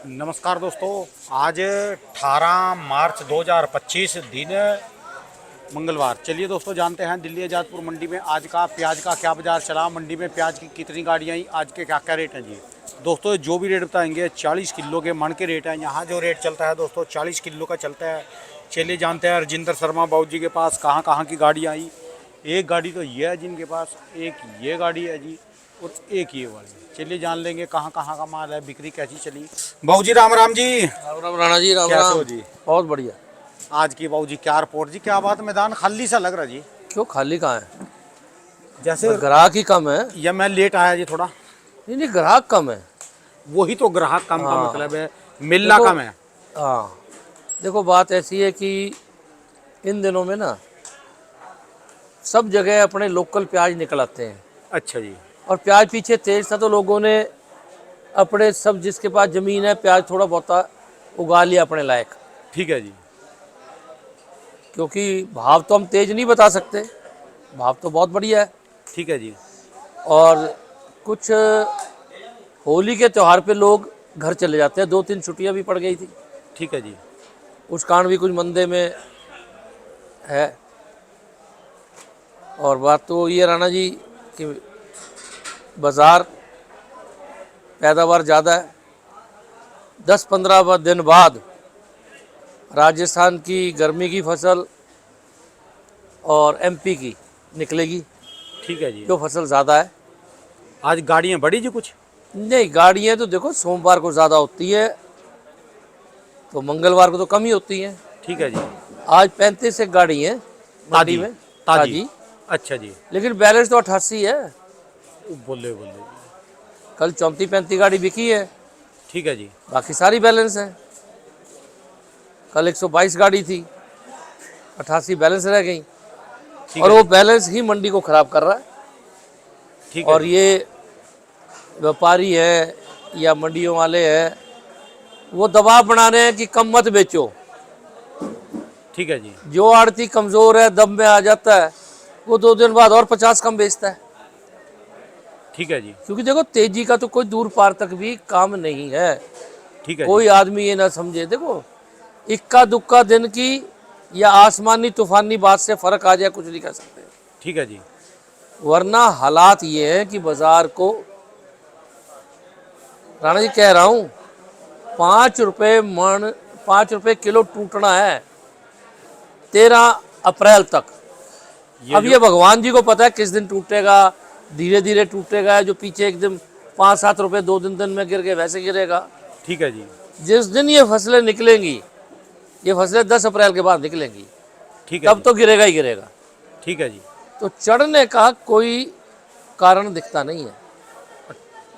नमस्कार दोस्तों, आज 18 मार्च 2025 दिन मंगलवार। चलिए दोस्तों, जानते हैं दिल्ली आज़ादपुर मंडी में आज का प्याज का क्या बाजार चला, मंडी में प्याज की कितनी गाड़ियाँ आई, आज के क्या क्या रेट हैं जी। दोस्तों जो भी रेट बताएंगे 40 किलो के मन के रेट हैं। यहाँ जो रेट चलता है दोस्तों 40 किलो का चलता है। चलिए जानते हैं राजेंद्र शर्मा बाबू जी के पास कहाँ कहाँ की गाड़ियाँ आई। एक गाड़ी तो ये है जिनके पास, एक ये गाड़ी है जी और एक ये वाली। चलिए जान लेंगे कहाँ कहाँ का माल है, बिक्री कैसी चली। बाबू जी राम राम जी। राम राम राणा जी, राम कैसे राम हो जी? बहुत बढ़िया। आज की बाबू जी क्या रिपोर्ट जी, क्या बात, मैदान खाली सा लग रहा जी। क्यों खाली कहाँ है? जैसे ग्राहक ही कम है। या मैं लेट आया जी थोड़ा। नहीं नहीं, ग्राहक कम है। वही तो ग्राहक कम का हाँ। मतलब है, मिलना देखो, कम है। हाँ देखो बात ऐसी है कि इन दिनों में ना सब जगह अपने लोकल प्याज निकल आते हैं। अच्छा जी। और प्याज पीछे तेज था तो लोगों ने अपने सब जिसके पास ज़मीन है प्याज थोड़ा बहुत उगा लिया अपने लायक। ठीक है जी। क्योंकि भाव तो हम तेज नहीं बता सकते, भाव तो बहुत बढ़िया है। ठीक है जी। और कुछ होली के त्यौहार पे लोग घर चले जाते हैं, 2-3 छुट्टियां भी पड़ गई थी, ठीक है जी। उस कारण भी कुछ मंदे में है। और बात तो ये राणा जी कि बाज़ार पैदावार ज़्यादा है। 10-15 दिन बाद राजस्थान की गर्मी की फसल और एमपी की निकलेगी, ठीक है जी। जो फसल ज़्यादा है। आज गाड़ियाँ बढ़ी जी कुछ? नहीं, गाड़ियाँ तो देखो सोमवार को ज़्यादा होती है तो मंगलवार को तो कम ही होती हैं। ठीक है जी। आज 35 एक गाड़ी है मंडी में ताजी। अच्छा जी। लेकिन बैलेंस तो 88 है। बोले बोले। कल 34-35 गाड़ी बिकी है, ठीक है जी। बाकी सारी बैलेंस है। कल 122 गाड़ी थी, 88 बैलेंस रह गई। ठीक और है वो जी। बैलेंस ही मंडी को ख़राब कर रहा है। ठीक है और जी। ये व्यापारी है या मंडियों वाले हैं, वो दबाव बना रहे हैं कि कम मत बेचो। ठीक है जी। जो आड़ती कमज़ोर है, दम में आ जाता है, वो 2 दिन बाद और 50 कम बेचता है। ठीक है जी। क्योंकि देखो तेजी का तो कोई दूर पार तक भी काम नहीं है। ठीक है कोई जी। आदमी ये ना समझे, देखो इक्का दुक्का दिन की या आसमानी तूफानी बात से फर्क आ जाए कुछ नहीं कह सकते। ठीक है जी। वरना हालात ये है कि बाजार को, राणा जी कह रहा हूँ, 5 रुपये मन, 5 रुपये किलो टूटना है 13 अप्रैल तक। अब ये भगवान जी को पता है किस दिन टूटेगा, धीरे धीरे टूटेगा। जो पीछे एक दिन 5-7 रुपये 2 दिन में गिर गए वैसे गिरेगा। ठीक है जी। जिस दिन ये फसलें निकलेंगी, ये फसलें 10 अप्रैल के बाद निकलेंगी, ठीक है तब जी। तो गिरेगा ही गिरेगा। ठीक है जी। तो चढ़ने का कोई कारण दिखता नहीं है।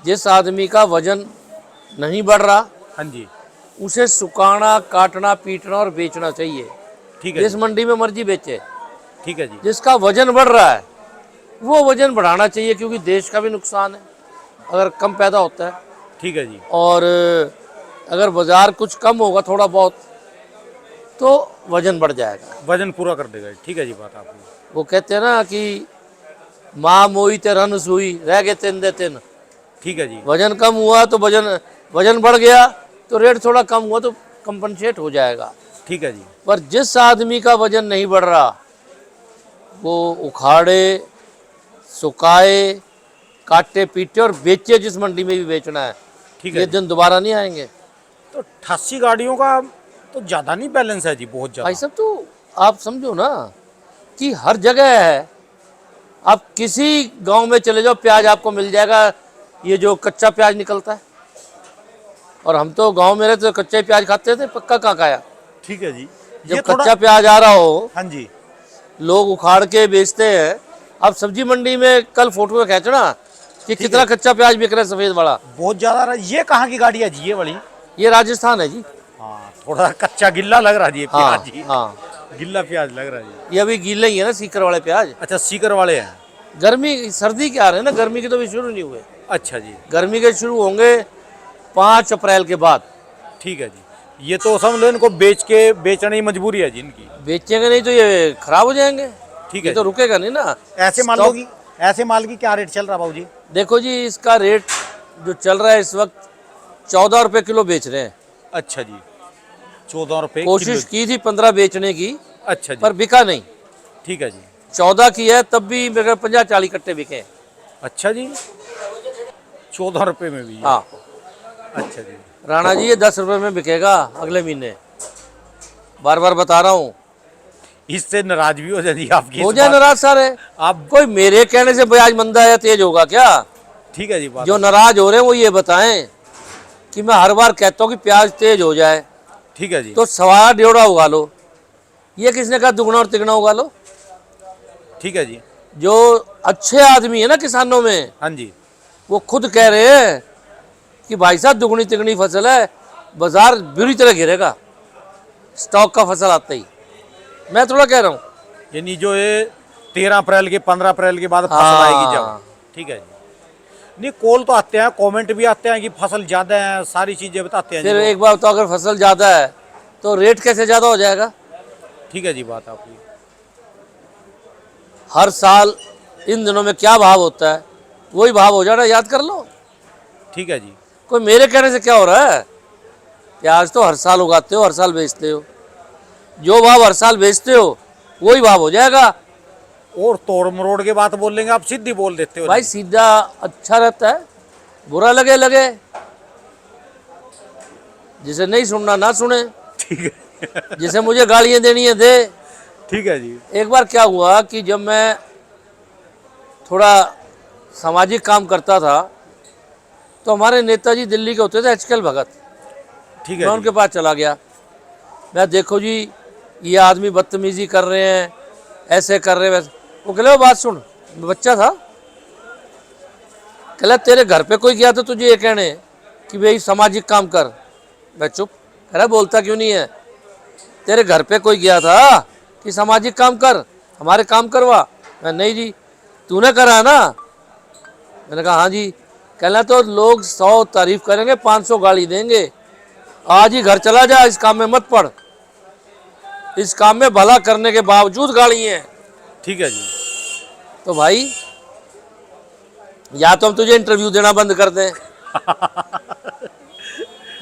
जिस आदमी का वजन नहीं बढ़ रहा, हाँ जी। उसे सुखाना, काटना, पीटना और बेचना चाहिए। ठीक है जिस जी। मंडी में मर्जी बेचे। ठीक है जी। जिसका वजन बढ़ रहा है वो वजन बढ़ाना चाहिए, क्योंकि देश का भी नुकसान है अगर कम पैदा होता है। ठीक है जी। और अगर बाजार कुछ कम होगा थोड़ा बहुत तो वजन बढ़ जाएगा। वजन पूरा कर देगा। ठीक है जी, बात आपने। वो कहते हैं ना कि माँ मोई ते रन सुई, रह गए 3 दे 3। ठीक है जी। वजन कम हुआ तो वजन बढ़ गया तो रेट थोड़ा कम हुआ तो कंपनसेट हो जाएगा। ठीक है जी। पर जिस आदमी का वजन नहीं बढ़ रहा, वो उखाड़े, सुखाए, काटे, पीटे और बेचे, जिस मंडी में भी बेचना है। ठीक है ये जी। दिन दोबारा नहीं आएंगे। तो 88 गाड़ियों का तो ज़्यादा नहीं बैलेंस है जी, बहुत भाई ज़्यादा। साहब तो आप समझो ना कि हर जगह है। आप किसी गांव में चले जाओ, प्याज आपको मिल जाएगा, ये जो कच्चा प्याज निकलता है। और हम तो गांव में रहते तो कच्चा ही प्याज खाते थे, पक्का कहाँ खाया। ठीक है जी। जब ये कच्चा प्याज आ रहा हो, हाँ जी। लोग उखाड़ के बेचते हैं। अब सब्जी मंडी में कल फोटो में खींचना कि कितना कच्चा प्याज बिक रहा है, सफ़ेद वाला। बहुत ज़्यादा रहा। ये कहाँ की गाड़ी है जी, ये वाली? ये राजस्थान है जी। हाँ, थोड़ा कच्चा गिल्ला लग रहा है जी हाँ प्याज जी। हाँ, गिल्ला प्याज लग रहा है जी। ये अभी गीले ही है ना, सीकर वाले प्याज। अच्छा, सीकर वाले हैं। गर्मी सर्दी के आ रहे हैं ना, गर्मी के तो अभी शुरू नहीं हुए। अच्छा जी। गर्मी के शुरू होंगे 5 अप्रैल के बाद। ठीक है जी। ये तो समझ लो इनको बेचने की मजबूरी है जी इनकी। बेचेंगे नहीं तो ये खराब हो जाएंगे। ठीक ये है तो जी। रुकेगा नहीं ना। ऐसे माल की ऐसे माल की क्या रेट चल रहा है बाबू जी? देखो जी, इसका रेट जो चल रहा है इस वक्त 14 रुपए किलो बेच रहे हैं। अच्छा जी, 14 रुपये कोशिश की थी 15 बेचने की, अच्छा जी, पर बिका नहीं। ठीक है जी। 14 की है, तब भी मेरे 50-40 कट्टे बिके। अच्छा जी, 14 रुपये में भी है। हाँ अच्छा जी, राणा जी, ये 10 रुपए में बिकेगा अगले महीने, बार बार बता रहा हूँ। इससे नाराज भी हो जाती है आपकी हो इस जाए बात- नाराज सारे। आप कोई मेरे कहने से ब्याज मंदा या तेज होगा क्या? ठीक है जी, बात जो नाराज हो रहे हैं वो ये बताएं कि मैं हर बार कहता हूँ कि प्याज तेज हो जाए ठीक है जी, तो 1.25 उगा लो। ये किसने कहा दुगना और तिगना उगा लो? ठीक है जी, जो अच्छे आदमी है ना किसानों में, हाँ जी, वो खुद कह रहे हैं कि भाई साहब दुगनी तिगनी फसल है, बाजार बुरी तरह गिरेगा स्टॉक का फसल आते ही। मैं थोड़ा कह रहा हूँ। यानी जो ये 13 अप्रैल के 15 अप्रैल के बाद फसल हाँ। आएगी जब, ठीक है जी। नहीं, कॉल तो आते हैं, कमेंट भी आते हैं कि फसल ज़्यादा है, सारी चीज़ें बताते हैं जी फिर लोग। एक बार तो अगर फसल ज़्यादा है तो रेट कैसे ज़्यादा हो जाएगा? ठीक है जी, बात आपकी। हर साल इन दिनों में क्या भाव होता है वही भाव हो जाना, याद कर लो। ठीक है जी, कोई मेरे कहने से क्या हो रहा है? प्याज तो हर साल उगाते हो, हर साल बेचते हो, जो भाव हर साल बेचते हो वही भाव हो जाएगा। और तोड़ मरोड़ के बात बोल लेंगे, आप सीधी बोल देते हो भाई नहीं। सीधा अच्छा रहता है, बुरा लगे लगे, जिसे नहीं सुनना ना सुने, ठीक है जिसे मुझे गालियां देनी है दे। ठीक है जी, एक बार क्या हुआ कि जब मैं थोड़ा सामाजिक काम करता था तो हमारे नेताजी दिल्ली के होते थे HKL भगत। ठीक मैं है उनके जी, पास चला गया। मैं देखो जी ये आदमी बदतमीजी कर रहे हैं, ऐसे कर रहे हैं वैसे। वो कहले वो बात सुन, मैं बच्चा था, कहला तेरे घर पे कोई गया तो तुझे ये कहने कि भाई सामाजिक काम कर? मैं चुप। कह रहा बोलता क्यों नहीं है? तेरे घर पे कोई गया था कि सामाजिक काम कर, हमारे काम करवा? मैं नहीं जी। तूने करा है ना? मैंने कहा हाँ जी। कहना तो लोग 100 तारीफ करेंगे, 500 गाली देंगे, आज ही घर चला जा, इस काम में मत पड़। इस काम में भला करने के बावजूद गाली है। ठीक है जी, तो भाई या तो हम तुझे इंटरव्यू देना बंद कर दें,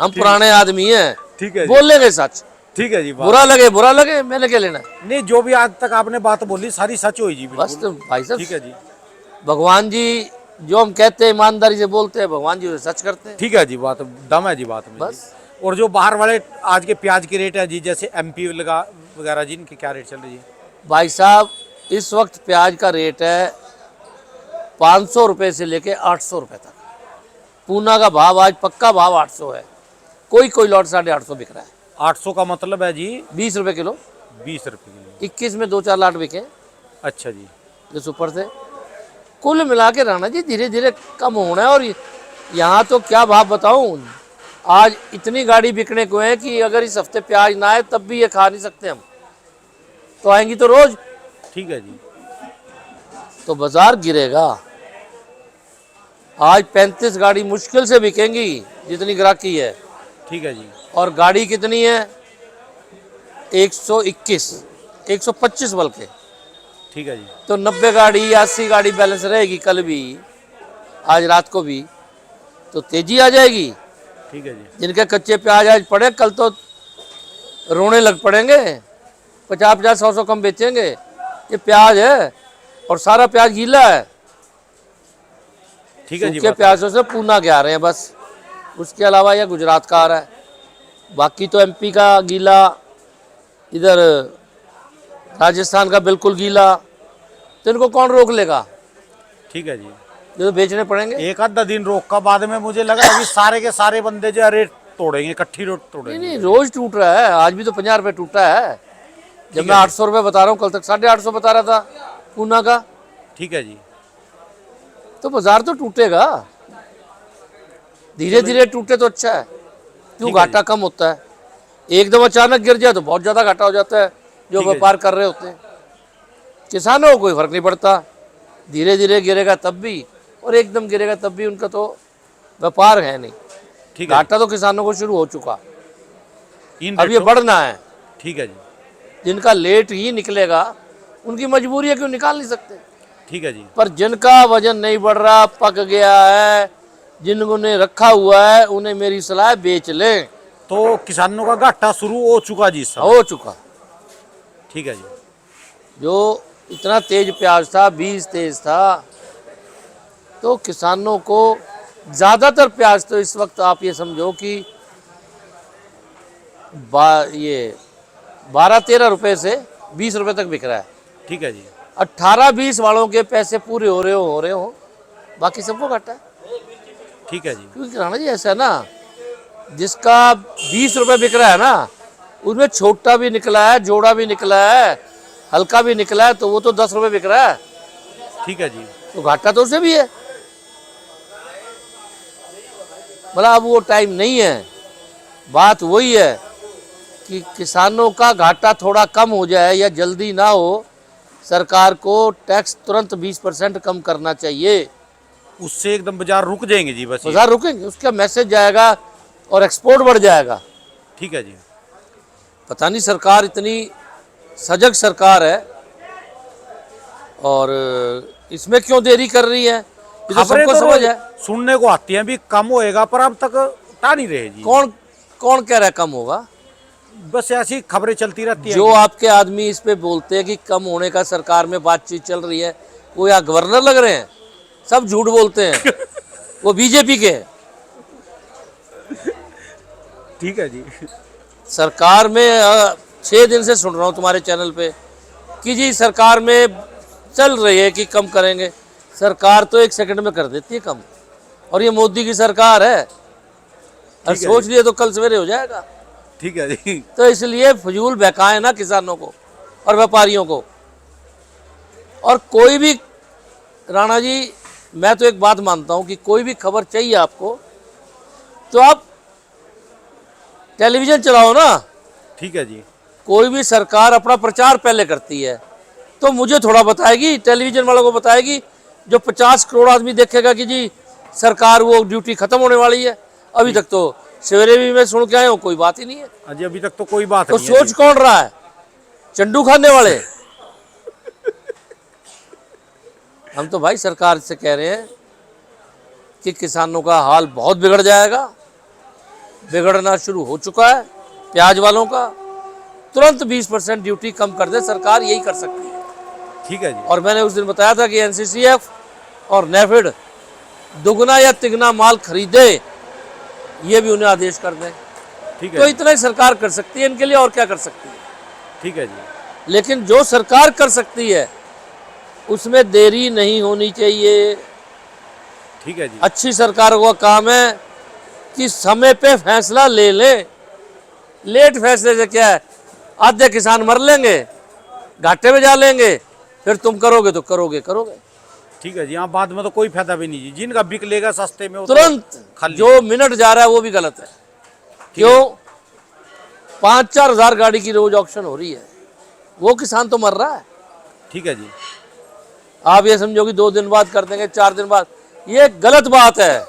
हम पुराने आदमी हैं, ठीक है जी, बोल लेंगे सच। ठीक है जी, बात बुरा लगे मैंने क्या लेना? नहीं, जो भी आज तक आपने बात बोली सारी सच हुई जी, बस बिल्कुल। तो भाई ठीक साहब, है जी, भगवान जी जो हम कहते हैं ईमानदारी से बोलते हैं, भगवान जी उसे सच करते हैं। ठीक है जी, बात दम है जी बात में बस। जी। और जो बाहर वाले आज के प्याज की रेट है जी, जैसे MP लगा वगैरह जी, इनकी क्या रेट चल रही है? भाई साहब इस वक्त प्याज का रेट है 500 रुपये से लेके 800 रुपये तक। पूना का भाव आज पक्का भाव 800 है, कोई कोई लॉट 850 बिक रहा है। 800 का मतलब है जी 20 रुपये किलो। 20 रुपये किलो। 21 में 2-4 लाट बिके अच्छा जी, जो सुपर थे। कुल मिला के राणा जी धीरे धीरे कम होना है। और यहाँ तो क्या भाव बताऊँ, आज इतनी गाड़ी बिकने को है कि अगर इस हफ्ते प्याज ना आए तब भी ये खा नहीं सकते हम, तो आएंगी तो रोज, ठीक है जी, तो बाजार गिरेगा। आज 35 गाड़ी मुश्किल से बिकेंगी जितनी ग्राहकी है। ठीक है जी, और गाड़ी कितनी है? 121, 125 बल्कि। ठीक है जी, तो 90 गाड़ी या 80 गाड़ी बैलेंस रहेगी कल भी, आज रात को भी, तो तेजी आ जाएगी। ठीक है जी, जिनके कच्चे प्याज आज पड़े कल तो रोने लग पड़ेंगे, 50-50, 100-100 कम बेचेंगे। ये प्याज है और सारा प्याज गीला है। ठीक है जी, सूखे बात प्याजों से पूना के आ रहे हैं बस, उसके अलावा यह गुजरात का आ रहा है। बाकी तो MP का गीला, इधर राजस्थान का बिल्कुल गीला, तो इनको कौन रोक लेगा? ठीक है जी। ये तो बेचने पड़ेंगे। एक आधा दिन रोक का बाद में मुझे लगा अभी सारे के सारे बंदे जो है रेट तोड़ेंगे, इकट्ठी रेट नहीं तोड़ेंगे। नहीं, रोज टूट रहा है। आज भी तो 50 रुपये टूटा है। जब मैं 800 रुपये बता रहा हूँ, कल तक 850 बता रहा था पूना का। ठीक है जी, तो बाजार तो टूटेगा, धीरे धीरे टूटे तो अच्छा है। क्यों? ठीक है घाटा कम होता है। एकदम अचानक गिर जाए तो बहुत ज़्यादा घाटा हो जाता है जो ठीक है व्यापार कर रहे होते हैं। किसानों को कोई फर्क नहीं पड़ता, धीरे धीरे गिरेगा तब भी और एकदम गिरेगा तब भी, उनका तो व्यापार है नहीं। ठीक है घाटा तो किसानों को शुरू हो चुका, इन अब ये रेटों- बढ़ना है। ठीक है जी, जिनका लेट ही निकलेगा उनकी मजबूरी है, क्यों निकाल नहीं सकते। ठीक है जी, पर जिनका वजन नहीं बढ़ रहा, पक गया है, जिन्होंने रखा हुआ है उन्हें मेरी सलाह है बेच लें। तो किसानों का घाटा शुरू हो चुका जी इस समय? हो चुका। ठीक है जी। जो इतना तेज प्याज था, बीज तेज था, तो किसानों को ज़्यादातर प्याज तो इस वक्त आप ये समझो कि ये 12-13 रुपए से 20 रुपए तक बिक रहा है। ठीक है जी। 18-20 वालों के पैसे पूरे हो रहे हो, बाकी सबको घाटा है। ठीक है जी। क्योंकि राणा जी ऐसा है ना, जिसका 20 रुपए बिक रहा है ना, उसमें छोटा भी निकला है, जोड़ा भी निकला है, हल्का भी निकला है, तो वो तो 10 रुपए बिक रहा है। ठीक है जी। तो घाटा तो उसे भी है। मतलब अब वो टाइम नहीं है। बात वही है कि किसानों का घाटा थोड़ा कम हो जाए या जल्दी ना हो, सरकार को टैक्स तुरंत 20% कम करना चाहिए। उससे एकदम बाजार रुक जाएंगे जी बस ये। बाजार रुकेंगे, उसका मैसेज जाएगा और एक्सपोर्ट बढ़ जाएगा। ठीक है जी। पता नहीं सरकार इतनी सजग सरकार है और इसमें क्यों देरी कर रही है, ये तो खबरें सबको तो समझ है। सुनने को आती हैं भी कम होएगा, पर अब तक टा नहीं रहे जी। कौन कौन कह रहा है कम होगा? बस ऐसी खबरें चलती रहती हैं। जो आपके आदमी इस पे बोलते हैं कि कम होने का सरकार में बातचीत चल रही है, वो या गवर्नर लग रहे हैं? सब झूठ बोलते हैं। वो बीजेपी के हैं। ठीक है जी। सरकार में 6 दिन से सुन रहा हूँ तुम्हारे चैनल पे कि जी सरकार में चल रही है कि कम करेंगे। सरकार तो 1 सेकंड में कर देती है कम, और ये मोदी की सरकार है, और सोच लिए तो कल सवेरे हो जाएगा। ठीक है जी। तो इसलिए फजूल बहकाएं ना किसानों को और व्यापारियों को। और कोई भी, राणा जी मैं तो एक बात मानता हूं कि कोई भी खबर चाहिए आपको तो आप टेलीविजन चलाओ ना। ठीक है जी। कोई भी सरकार अपना प्रचार पहले करती है तो मुझे थोड़ा बताएगी, टेलीविजन वालों को बताएगी, जो 50 करोड़ आदमी देखेगा कि जी सरकार वो ड्यूटी खत्म होने वाली है। अभी तक तो सवेरे भी मैं सुन के आया हूँ, कोई बात ही नहीं है। अजी अभी तक तो कोई बात तो नहीं है सोच जी। कौन रहा है? चंडू खाने वाले। हम तो भाई सरकार से कह रहे हैं कि किसानों का हाल बहुत बिगड़ जाएगा, बिगड़ना शुरू हो चुका है। प्याज वालों का तुरंत 20% ड्यूटी कम कर दे सरकार, यही कर सकती है। ठीक है जी। और मैंने उस दिन बताया था कि एनसीसीएफ और नेफेड दुगना या तिगना माल खरीदे, ये भी उन्हें आदेश कर दें। ठीक तो है। इतना ही सरकार कर सकती है इनके लिए, और क्या कर सकती है? ठीक है जी। लेकिन जो सरकार कर सकती है उसमें देरी नहीं होनी चाहिए। ठीक है जी। अच्छी सरकार का काम है कि समय पे फैसला ले ले। लेट फैसले से क्या है, आधे किसान मर लेंगे, घाटे में जा लेंगे, फिर तुम करोगे तो करोगे। ठीक है जी। हाँ, बाद में तो कोई फायदा भी नहीं जी। जिनका बिक लेगा सस्ते में वो तो तुरंत खाली। जो मिनट जा रहा है वो भी गलत है। क्यों? 5-4 हज़ार गाड़ी की रोज ऑक्शन हो रही है, वो किसान तो मर रहा है। ठीक है जी। आप ये समझो कि 2 दिन बाद कर देंगे, 4 दिन बाद, ये गलत बात है।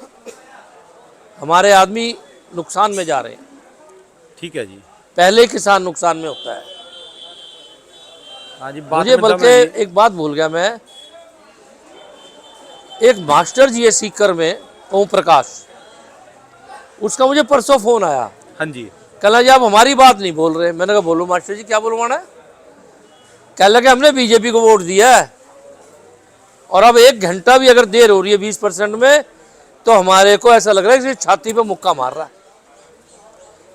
हमारे आदमी नुकसान में जा रहे हैं। ठीक है जी। पहले ही किसान नुकसान में होता है। हाँ जी। बात मुझे में दम बल्कि है जी। एक बात भूल गया मैं, एक मास्टर जी है सीकर में, ओम प्रकाश, उसका मुझे परसों फोन आया। हाँ जी। कहना जी आप हमारी बात नहीं बोल रहे। मैंने कहा बोलो मास्टर जी, क्या बोलवाना है? कह लगे हमने बीजेपी को वोट दिया है, और अब 1 घंटा भी अगर देर हो रही है 20% में, तो हमारे को ऐसा लग रहा है कि छाती पे मुक्का मार रहा है।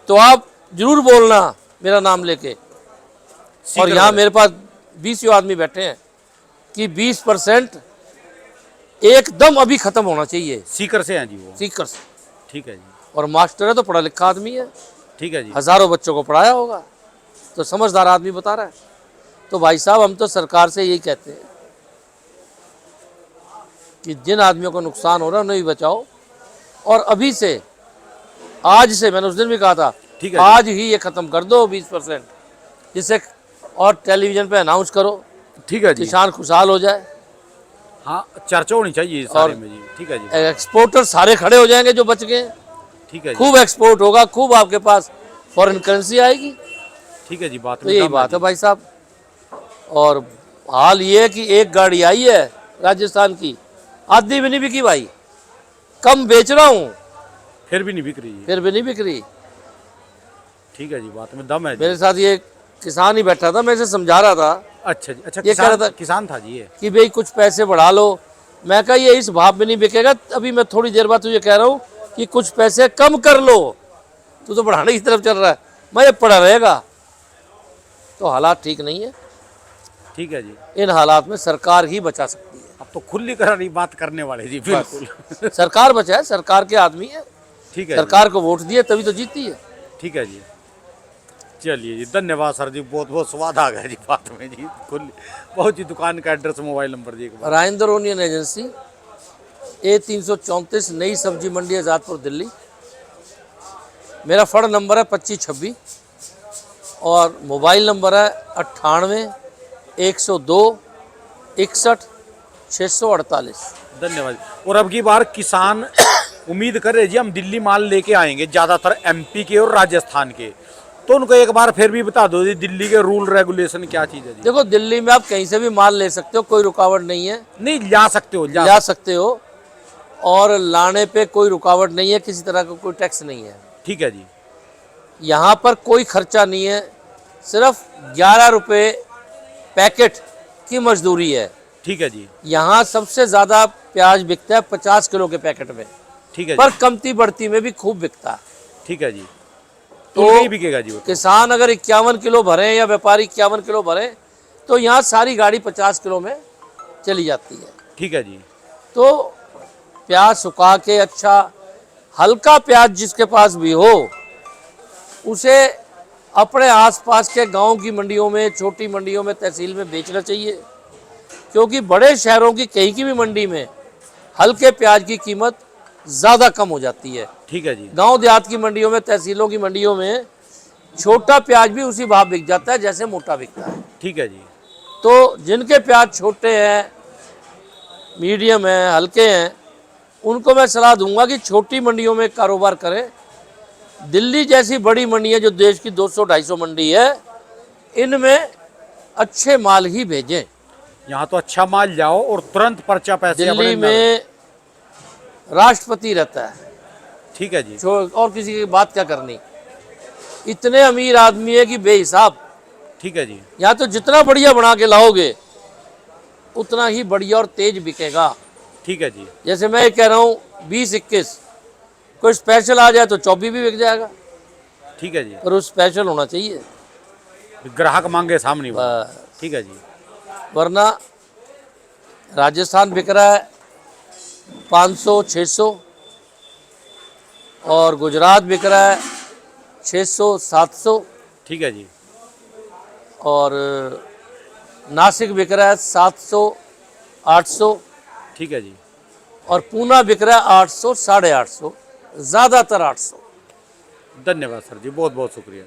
तो आप जरूर बोलना मेरा नाम लेके। और यहाँ मेरे पास 20 आदमी बैठे हैं कि 20% एकदम अभी खत्म होना चाहिए। सीकर से हैं जी वो? सीकर से। ठीक है जी। और मास्टर है तो पढ़ा लिखा आदमी है, ठीक है जी। हजारों बच्चों को पढ़ाया होगा, तो समझदार आदमी बता रहा है। तो भाई साहब हम तो सरकार से यही कहते हैं कि जिन आदमियों को नुकसान हो रहा है उन्हें भी बचाओ। और अभी से, आज से, मैंने उस दिन भी कहा था, ठीक है आज ही ये खत्म कर दो 20%, जिससे, और टेलीविजन पे अनाउंस करो, ठीक है जी। किसान खुशहाल हो जाए। हाँ, चर्चा होनी चाहिए सारे में जी। ठीक है जी। एक्सपोर्टर सारे खड़े हो जाएंगे जो बच गए। ठीक है जी। खूब एक्सपोर्ट होगा, खूब आपके पास फॉरेन करेंसी आएगी। ठीक है जी। बात तो में यही दम बात है जी। भाई साहब। और हाल ये है कि एक गाड़ी आई है राजस्थान की, आधी भी नहीं बिकी भाई। कम बेच रहा हूँ फिर भी नहीं बिक रही है। फिर भी नहीं बिक रही। ठीक है जी, बात में दम है जी। मेरे साथ ये किसान ही बैठा था, मैं इसे समझा रहा था अच्छा जी, अच्छा ये कह रहा था किसान था जी ये। कि भाई कुछ पैसे बढ़ा लो। मैं कहा ये इस भाव में नहीं बिकेगा, अभी मैं थोड़ी देर बाद तुझे कह रहा हूँ कि कुछ पैसे कम कर लो, तू तो बढ़ाने की तरफ चल रहा है, मैं ये पड़ा रहेगा। तो हालात ठीक नहीं है, ठीक है जी। इन हालात में सरकार ही बचा सकती है। अब तो खुली कर बात करने वाले जी, बिल्कुल। सरकार बचाए, सरकार के आदमी है, ठीक है सरकार को वोट दिए तभी तो जीती है। ठीक है जी। चलिए जी, धन्यवाद सर जी, बहुत बहुत स्वाद आ गया जी बात में जी। खुली बहुत जी। दुकान का एड्रेस, मोबाइल नंबर जी एक बार। राजेंद्र ओनियन एजेंसी, A334, नई सब्जी मंडी, आज़ादपुर, दिल्ली। मेरा फ़ोन नंबर है 2526 और मोबाइल नंबर है 98 102 61 648। धन्यवाद। और अब की बार किसान उम्मीद कर रहे जी हम दिल्ली माल लेके आएंगे, ज़्यादातर MP के और राजस्थान के। तो उनको एक बार फिर भी बता दो जी, दिल्ली के रूल रेगुलेशन क्या चीज़ है जी। देखो, दिल्ली में आप कहीं से भी माल ले सकते हो, कोई रुकावट नहीं है। नहीं, ला सकते हो, ला सकते हो और लाने पे कोई रुकावट नहीं है, किसी तरह का कोई टैक्स नहीं है। ठीक है जी। यहाँ पर कोई खर्चा नहीं है, सिर्फ 11 रुपये पैकेट की मजदूरी है। ठीक है जी। यहाँ सबसे ज़्यादा प्याज बिकता है 50 किलो के पैकेट में, ठीक है पर जी। कमती बढ़ती में भी खूब बिकता है। ठीक है जी। तो तो नहीं बिकेगा जी वो तो। किसान अगर 51 किलो भरें या व्यापारी 51 किलो भरें तो यहाँ सारी गाड़ी 50 किलो में चली जाती है। ठीक है जी। तो प्याज सुखा के अच्छा हल्का प्याज जिसके पास भी हो, उसे अपने आसपास के गांव की मंडियों में, छोटी मंडियों में, तहसील में बेचना चाहिए। क्योंकि बड़े शहरों की कहीं की भी मंडी में हल्के प्याज की कीमत ज़्यादा कम हो जाती है। ठीक है जी। गांव देहात की मंडियों में, तहसीलों की मंडियों में छोटा प्याज भी उसी भाव बिक जाता है जैसे मोटा बिकता है। ठीक है जी। तो जिनके प्याज छोटे हैं, मीडियम हैं, हल्के हैं, उनको मैं सलाह दूंगा कि छोटी मंडियों में कारोबार करें। दिल्ली जैसी बड़ी मंडियां जो देश की 200-250 मंडी है, इनमें अच्छे माल ही भेजें। यहाँ तो अच्छा माल जाओ और तुरंत पर्चा पैसे दिल्ली अपने में राष्ट्रपति रहता है, ठीक है जी। और किसी की बात क्या करनी। इतने अमीर आदमी है कि बेहिसाब। ठीक है जी। यहाँ तो जितना बढ़िया बना के लाओगे उतना ही बढ़िया और तेज बिकेगा। ठीक है जी। जैसे मैं ये कह रहा हूँ 20-21, कोई स्पेशल आ जाए तो 24 भी बिक जाएगा, ठीक है जी। पर वो स्पेशल होना चाहिए। ग्राहक मांगे सामने वो। बस। ठीक है जी। वरना राजस्थान बिक रहा है 500-600 और गुजरात बिक रहा है 600-700 ठीक है जी। और नासिक बिक रहा है 700-800 ठीक है जी। और पूना बिक रहा है 800-850, ज़्यादातर 800। धन्यवाद सर जी, बहुत बहुत शुक्रिया।